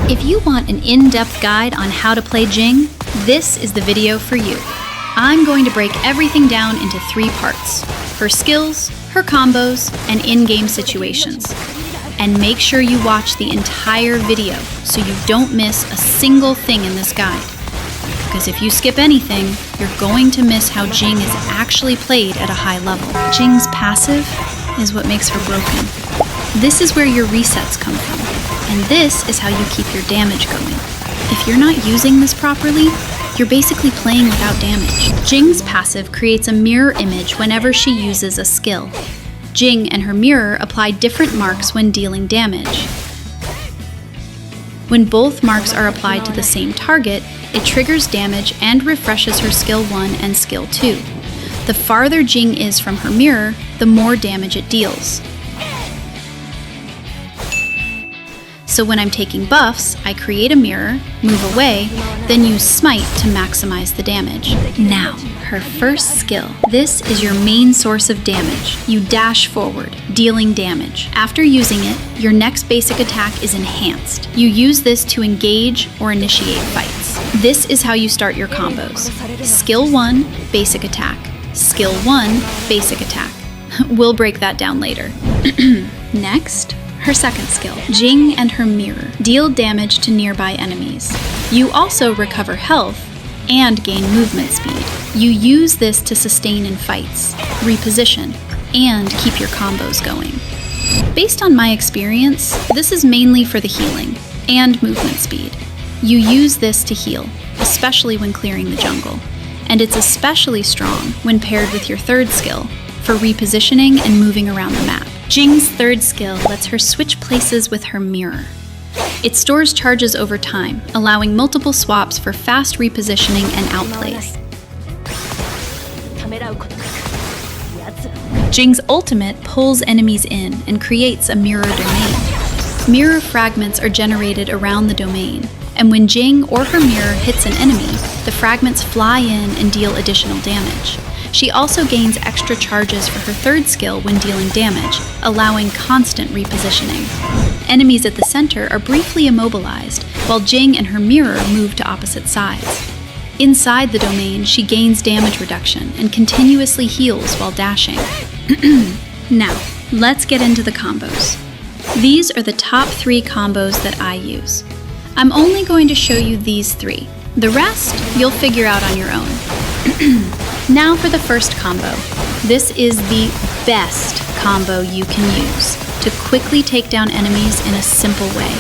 If you want an in-depth guide on how to play Jing, this is the video for you. I'm going to break everything down into 3 parts: her skills, her combos, and in-game situations. And make sure you watch the entire video so you don't miss a single thing in this guide. Because if you skip anything, you're going to miss how Jing is actually played at a high level. Jing's passive is what makes her broken. This is where your resets come from, and this is how you keep your damage going. If you're not using this properly, you're basically playing without damage. Jing's passive creates a mirror image whenever she uses a skill. Jing and her mirror apply different marks when dealing damage. When both marks are applied to the same target, it triggers damage and refreshes her skill 1 and skill 2. The farther Jing is from her mirror, the more damage it deals. So when I'm taking buffs, I create a mirror, move away, then use Smite to maximize the damage. Now, her first skill. This is your main source of damage. You dash forward, dealing damage. After using it, your next basic attack is enhanced. You use this to engage or initiate fights. This is how you start your combos. Skill 1, basic attack. Skill 1, basic attack. We'll break that down later. Next, her second skill, Jing and her mirror, deal damage to nearby enemies. You also recover health and gain movement speed. You use this to sustain in fights, reposition, and keep your combos going. Based on my experience, this is mainly for the healing and movement speed. You use this to heal, especially when clearing the jungle, and it's especially strong when paired with your third skill, for repositioning and moving around the map. Jing's third skill lets her switch places with her mirror. It stores charges over time, allowing multiple swaps for fast repositioning and outplays. Jing's ultimate pulls enemies in and creates a mirror domain. Mirror fragments are generated around the domain, and when Jing or her mirror hits an enemy, the fragments fly in and deal additional damage. She also gains extra charges for her third skill when dealing damage, allowing constant repositioning. Enemies at the center are briefly immobilized, while Jing and her mirror move to opposite sides. Inside the domain, she gains damage reduction and continuously heals while dashing. Now, let's get into the combos. These are the top 3 combos that I use. I'm only going to show you these 3. The rest, you'll figure out on your own. Now for the first combo. This is the best combo you can use to quickly take down enemies in a simple way.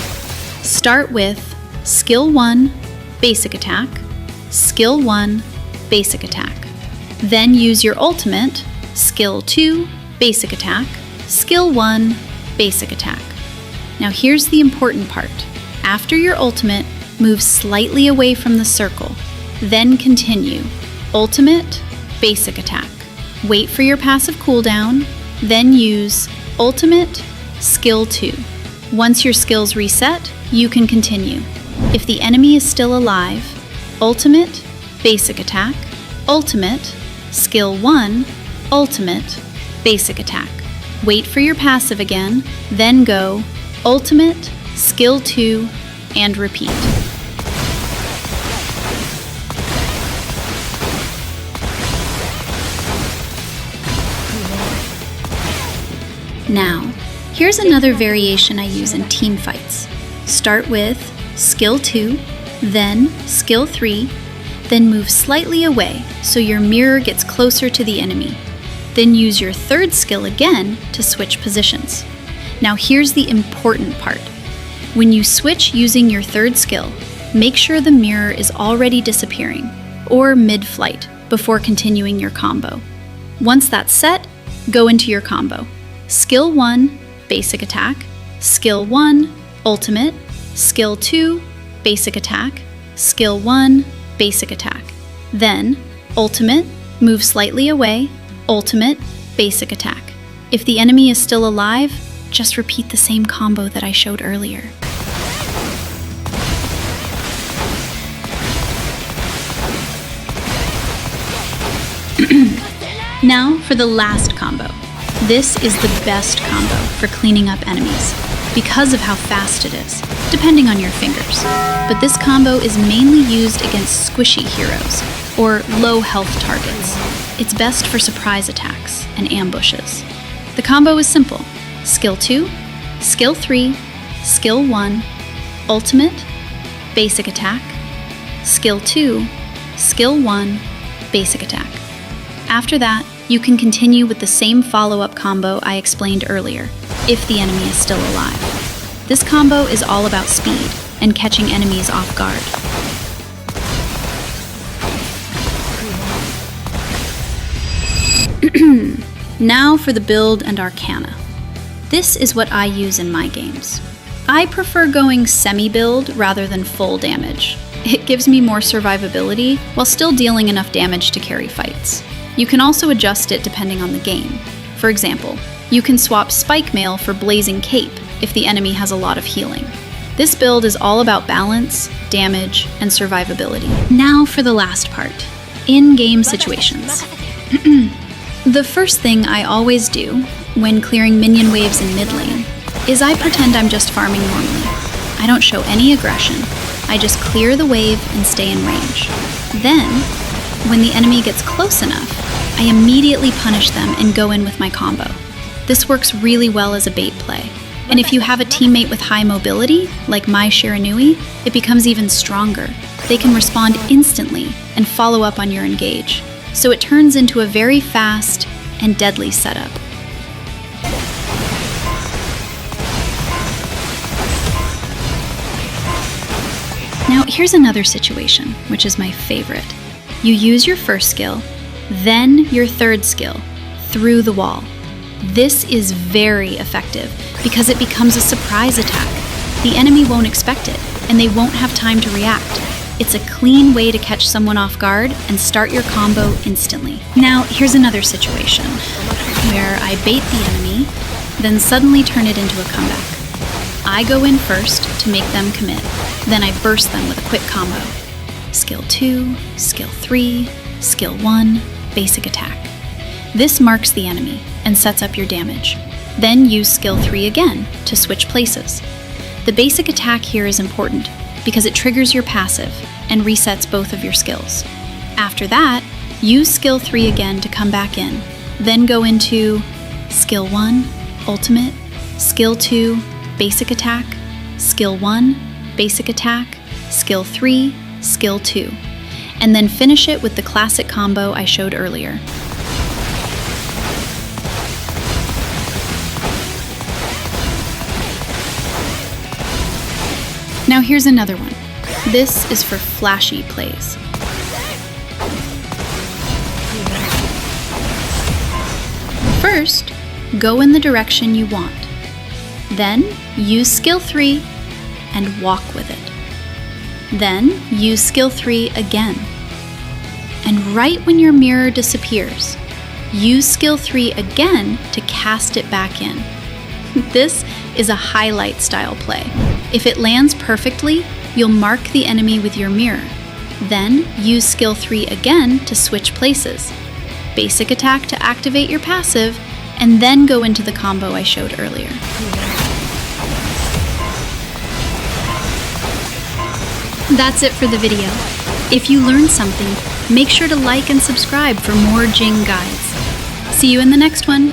Start with Skill 1, Basic Attack, Skill 1, Basic Attack. Then use your ultimate, Skill 2, Basic Attack, Skill 1, Basic Attack. Now here's the important part. After your ultimate, move slightly away from the circle, then continue. Ultimate, Basic Attack. Wait for your passive cooldown, then use Ultimate, Skill 2. Once your skills reset, you can continue. If the enemy is still alive, Ultimate, Basic Attack, Ultimate, Skill 1, Ultimate, Basic Attack. Wait for your passive again, then go Ultimate, Skill 2, and repeat. Now, here's another variation I use in team fights. Start with Skill 2, then Skill 3, then move slightly away so your mirror gets closer to the enemy. Then use your third skill again to switch positions. Now here's the important part. When you switch using your third skill, make sure the mirror is already disappearing, or mid-flight, before continuing your combo. Once that's set, go into your combo. Skill 1, Basic Attack, Skill 1, Ultimate, Skill 2, Basic Attack, Skill 1, Basic Attack. Then, Ultimate, move slightly away, Ultimate, Basic Attack. If the enemy is still alive, just repeat the same combo that I showed earlier. Now for the last combo. This is the best combo for cleaning up enemies. because of how fast it is, depending on your fingers. But this combo is mainly used against squishy heroes, or low health targets. It's best for surprise attacks and ambushes. The combo is simple: Skill 2, Skill 3, Skill 1, Ultimate, Basic Attack, Skill 2, Skill 1, Basic Attack. After that, you can continue with the same follow-up combo I explained earlier, if the enemy is still alive. This combo is all about speed and catching enemies off guard. Now for the build and arcana. This is what I use in my games. I prefer going semi-build rather than full damage. It gives me more survivability while still dealing enough damage to carry fights. You can also adjust it depending on the game. For example, you can swap Spike Mail for Blazing Cape if the enemy has a lot of healing. This build is all about balance, damage, and survivability. Now for the last part, in-game situations. The first thing I always do when clearing minion waves in mid lane is I pretend I'm just farming normally. I don't show any aggression. I just clear the wave and stay in range. Then, when the enemy gets close enough, I immediately punish them and go in with my combo. This works really well as a bait play. And if you have a teammate with high mobility, like my Shiranui, it becomes even stronger. They can respond instantly and follow up on your engage. So it turns into a very fast and deadly setup. Now here's another situation, which is my favorite. You use your first skill, then your third skill, through the wall. This is very effective because it becomes a surprise attack. The enemy won't expect it, and they won't have time to react. It's a clean way to catch someone off guard and start your combo instantly. Now, here's another situation where I bait the enemy, then suddenly turn it into a comeback. I go in first to make them commit, then I burst them with a quick combo. Skill 2, Skill 3, Skill 1, Basic Attack. This marks the enemy and sets up your damage. Then use Skill 3 again to switch places. The Basic Attack here is important because it triggers your passive and resets both of your skills. After that, use Skill 3 again to come back in. Then go into Skill 1, Ultimate, Skill 2, Basic Attack, Skill 1, Basic Attack, Skill 3, Skill 2, and then finish it with the classic combo I showed earlier. Now here's another one. This is for flashy plays. First, go in the direction you want. Then, use Skill 3 and walk with it. Then, use Skill 3 again. And right when your mirror disappears, use Skill 3 again to cast it back in. This is a highlight style play. If it lands perfectly, you'll mark the enemy with your mirror. Then, use Skill 3 again to switch places. Basic Attack to activate your passive, and then go into the combo I showed earlier. That's it for the video. If you learned something, make sure to like and subscribe for more Jing guides. See you in the next one!